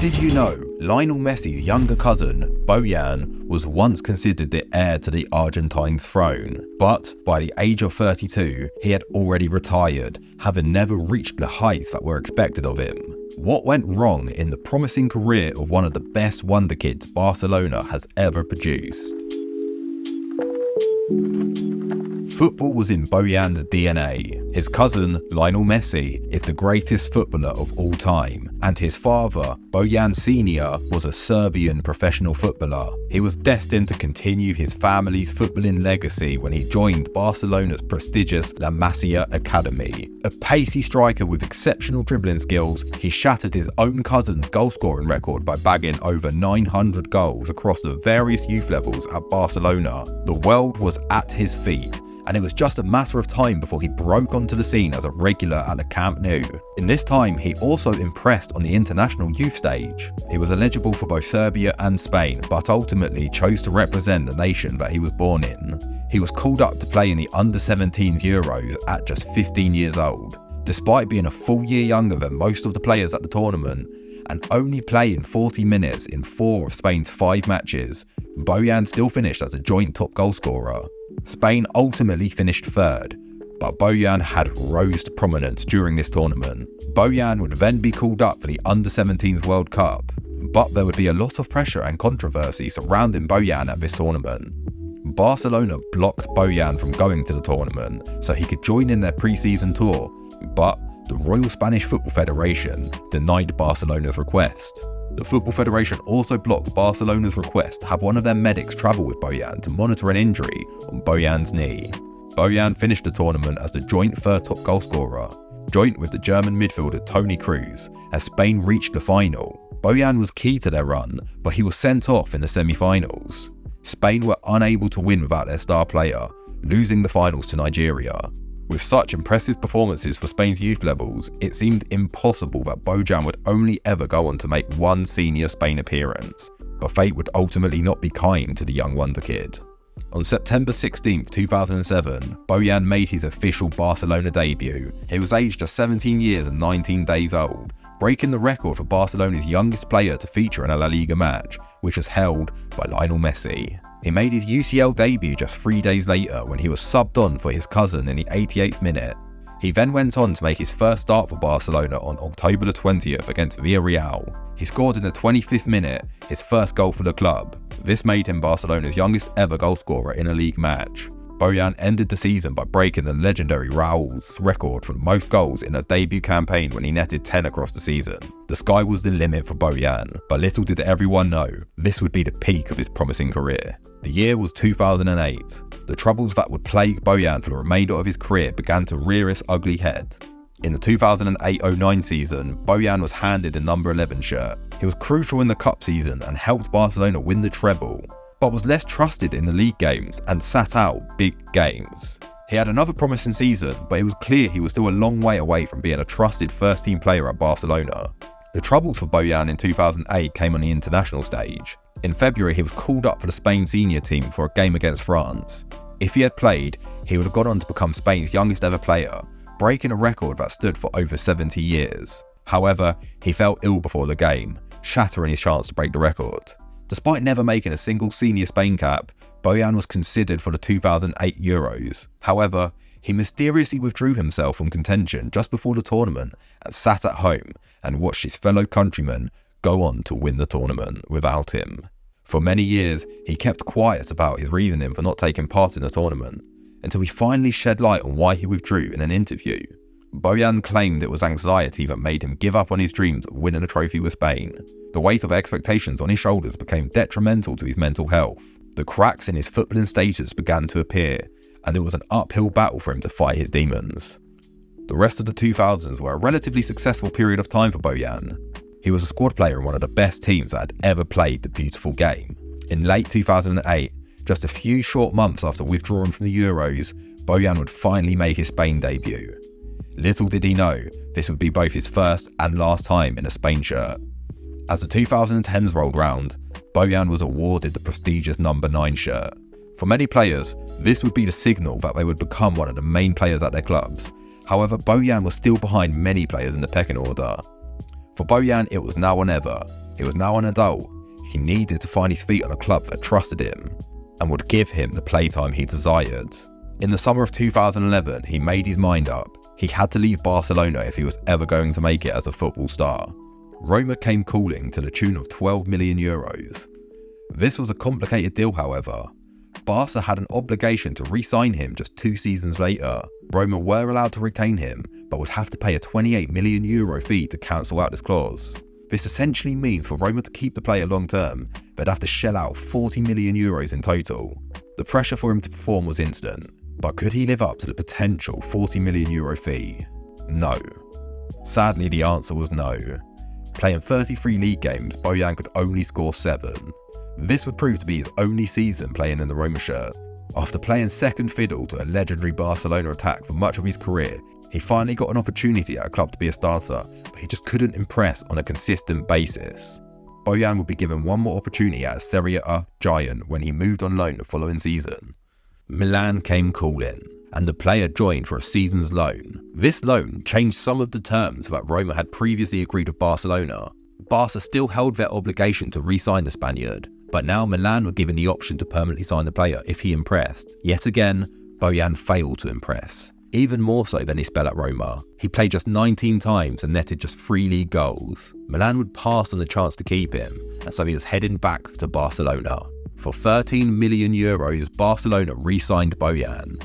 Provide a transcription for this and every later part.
Did you know Lionel Messi's younger cousin, Bojan, was once considered the heir to the Argentine throne, but by the age of 32, he had already retired, having never reached the heights that were expected of him. What went wrong in the promising career of one of the best wonderkids Barcelona has ever produced? Football was in Bojan's DNA. His cousin, Lionel Messi, is the greatest footballer of all time, and his father, Bojan Sr., was a Serbian professional footballer. He was destined to continue his family's footballing legacy when he joined Barcelona's prestigious La Masia Academy. A pacey striker with exceptional dribbling skills, he shattered his own cousin's goal-scoring record by bagging over 900 goals across the various youth levels at Barcelona. The world was at his feet, and it was just a matter of time before he broke onto the scene as a regular at the Camp Nou. In this time, he also impressed on the international youth stage. He was eligible for both Serbia and Spain, but ultimately chose to represent the nation that he was born in. He was called up to play in the under-17s Euros at just 15 years old. Despite being a full year younger than most of the players at the tournament, and only playing 40 minutes in 4 of Spain's 5 matches, Bojan still finished as a joint top goalscorer. Spain ultimately finished third, but Bojan had rose to prominence during this tournament. Bojan would then be called up for the Under-17s World Cup, but there would be a lot of pressure and controversy surrounding Bojan at this tournament. Barcelona blocked Bojan from going to the tournament so he could join in their pre-season tour, but the Royal Spanish Football Federation denied Barcelona's request. The Football Federation also blocked Barcelona's request to have one of their medics travel with Bojan to monitor an injury on Bojan's knee. Bojan finished the tournament as the joint third top goalscorer, joint with the German midfielder Toni Kroos, as Spain reached the final. Bojan was key to their run, but he was sent off in the semi-finals. Spain were unable to win without their star player, losing the finals to Nigeria. With such impressive performances for Spain's youth levels, it seemed impossible that Bojan would only ever go on to make one senior Spain appearance, but fate would ultimately not be kind to the young wonderkid. On September 16, 2007, Bojan made his official Barcelona debut. He was aged just 17 years and 19 days old, breaking the record for Barcelona's youngest player to feature in a La Liga match, which was held by Lionel Messi. He made his UCL debut just 3 days later when he was subbed on for his cousin in the 88th minute. He then went on to make his first start for Barcelona on October the 20th against Villarreal. He scored in the 25th minute his first goal for the club. This made him Barcelona's youngest ever goalscorer in a league match. Bojan ended the season by breaking the legendary Raul's record for most goals in a debut campaign when he netted 10 across the season. The sky was the limit for Bojan, but little did everyone know this would be the peak of his promising career. The year was 2008. The troubles that would plague Bojan for the remainder of his career began to rear its ugly head. In the 2008-09 season, Bojan was handed a number 11 shirt. He was crucial in the cup season and helped Barcelona win the treble, but was less trusted in the league games and sat out big games. He had another promising season, but it was clear he was still a long way away from being a trusted first-team player at Barcelona. The troubles for Bojan in 2008 came on the international stage. In February, he was called up for the Spain senior team for a game against France. If he had played, he would have gone on to become Spain's youngest ever player, breaking a record that stood for over 70 years. However, he fell ill before the game, shattering his chance to break the record. Despite never making a single senior Spain cap, Bojan was considered for the 2008 Euros. However, he mysteriously withdrew himself from contention just before the tournament and sat at home and watched his fellow countrymen go on to win the tournament without him. For many years, he kept quiet about his reasoning for not taking part in the tournament, until he finally shed light on why he withdrew in an interview. Bojan claimed it was anxiety that made him give up on his dreams of winning a trophy with Spain. The weight of expectations on his shoulders became detrimental to his mental health. The cracks in his footballing status began to appear, and it was an uphill battle for him to fight his demons. The rest of the 2000s were a relatively successful period of time for Bojan. He was a squad player in one of the best teams that had ever played the beautiful game. In late 2008, just a few short months after withdrawing from the Euros, Bojan would finally make his Spain debut. Little did he know, this would be both his first and last time in a Spain shirt. As the 2010s rolled round, Bojan was awarded the prestigious number 9 shirt. For many players, this would be the signal that they would become one of the main players at their clubs. However, Bojan was still behind many players in the pecking order. For Bojan, it was now or never. He was now an adult. He needed to find his feet on a club that trusted him and would give him the playtime he desired. In the summer of 2011, he made his mind up. He had to leave Barcelona if he was ever going to make it as a football star. Roma came calling to the tune of 12 million euros. This was a complicated deal, however. Barca had an obligation to re-sign him just 2 seasons later. Roma were allowed to retain him, but would have to pay a 28 million euro fee to cancel out this clause. This essentially means for Roma to keep the player long term, they'd have to shell out 40 million euros in total. The pressure for him to perform was instant, but could he live up to the potential 40 million euro fee? No. Sadly, the answer was no. Playing 33 league games, Bojan could only score 7. This would prove to be his only season playing in the Roma shirt. After playing second fiddle to a legendary Barcelona attack for much of his career, he finally got an opportunity at a club to be a starter, but he just couldn't impress on a consistent basis. Bojan would be given one more opportunity at a Serie A giant when he moved on loan the following season. Milan came calling, and the player joined for a season's loan. This loan changed some of the terms that Roma had previously agreed with Barcelona. Barca still held their obligation to re-sign the Spaniard, but now Milan were given the option to permanently sign the player if he impressed. Yet again, Bojan failed to impress. Even more so than his spell at Roma. He played just 19 times and netted just 3 league goals. Milan would pass on the chance to keep him, and so he was heading back to Barcelona. For 13 million euros, Barcelona re-signed Bojan.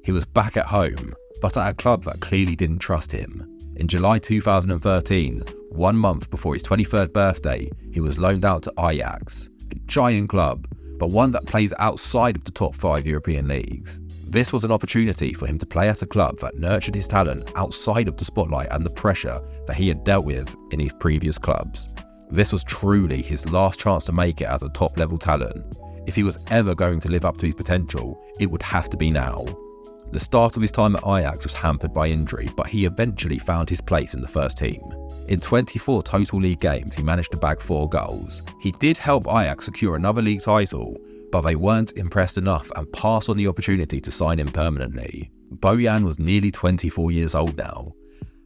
He was back at home, but at a club that clearly didn't trust him. In July 2013, 1 month before his 23rd birthday, he was loaned out to Ajax, a giant club, but one that plays outside of the top 5 European leagues. This was an opportunity for him to play at a club that nurtured his talent outside of the spotlight and the pressure that he had dealt with in his previous clubs. This was truly his last chance to make it as a top-level talent. If he was ever going to live up to his potential, it would have to be now. The start of his time at Ajax was hampered by injury, but he eventually found his place in the first team. In 24 total league games, he managed to bag 4 goals. He did help Ajax secure another league title, but they weren't impressed enough and passed on the opportunity to sign him permanently. Bojan was nearly 24 years old now,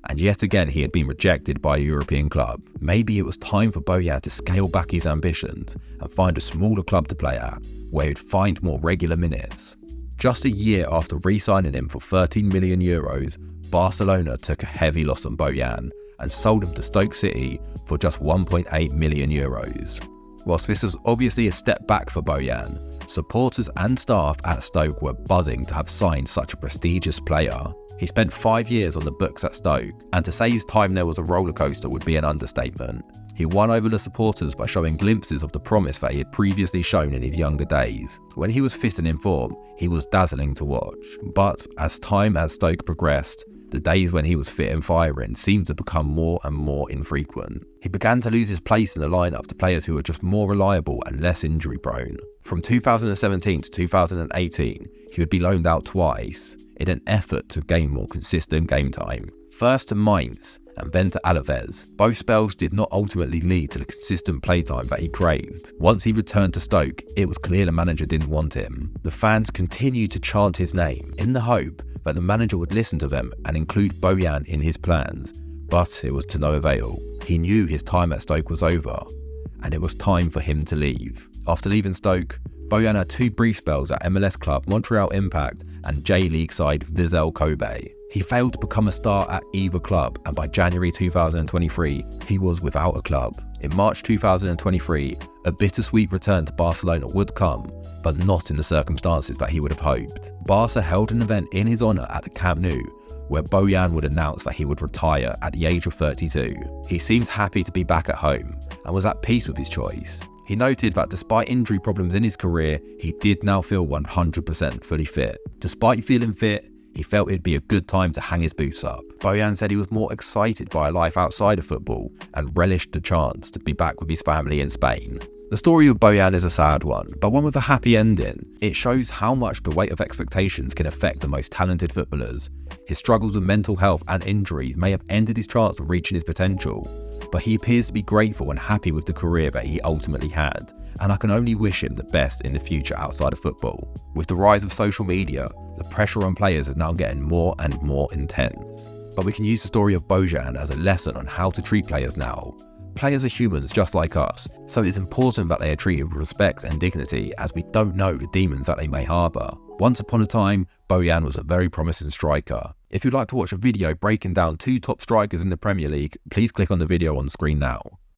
and yet again he had been rejected by a European club. Maybe it was time for Bojan to scale back his ambitions and find a smaller club to play at, where he'd find more regular minutes. Just a year after re-signing him for 13 million euros, Barcelona took a heavy loss on Bojan and sold him to Stoke City for just 1.8 million euros. Whilst this was obviously a step back for Bojan, supporters and staff at Stoke were buzzing to have signed such a prestigious player. He spent 5 years on the books at Stoke, and to say his time there was a rollercoaster would be an understatement. He won over the supporters by showing glimpses of the promise that he had previously shown in his younger days. When he was fit and in form, he was dazzling to watch. But as time at Stoke progressed, the days when he was fit and firing seemed to become more and more infrequent. He began to lose his place in the lineup to players who were just more reliable and less injury prone. From 2017 to 2018, he would be loaned out twice in an effort to gain more consistent game time. First to Mainz and then to Alaves. Both spells did not ultimately lead to the consistent playtime that he craved. Once he returned to Stoke, it was clear the manager didn't want him. The fans continued to chant his name in the hope that the manager would listen to them and include Bojan in his plans, but it was to no avail. He knew his time at Stoke was over, and it was time for him to leave. After leaving Stoke, Bojan had 2 brief spells at MLS club Montreal Impact and J-League side Vissel Kobe. He failed to become a star at either club, and by January 2023, he was without a club. In March 2023, a bittersweet return to Barcelona would come, but not in the circumstances that he would have hoped. Barca held an event in his honour at the Camp Nou, where Bojan would announce that he would retire at the age of 32. He seemed happy to be back at home, and was at peace with his choice. He noted that despite injury problems in his career, he did now feel 100% fully fit. Despite feeling fit, he felt it'd be a good time to hang his boots up. Bojan said he was more excited by a life outside of football and relished the chance to be back with his family in Spain. The story of Bojan is a sad one, but one with a happy ending. It shows how much the weight of expectations can affect the most talented footballers. His struggles with mental health and injuries may have ended his chance of reaching his potential, but he appears to be grateful and happy with the career that he ultimately had, and I can only wish him the best in the future outside of football. With the rise of social media, the pressure on players is now getting more and more intense. But we can use the story of Bojan as a lesson on how to treat players now, Players are humans just like us, so it's important that they are treated with respect and dignity, as we don't know the demons that they may harbour. Once upon a time, Bojan was a very promising striker. If you'd like to watch a video breaking down 2 top strikers in the Premier League, please click on the video on screen now.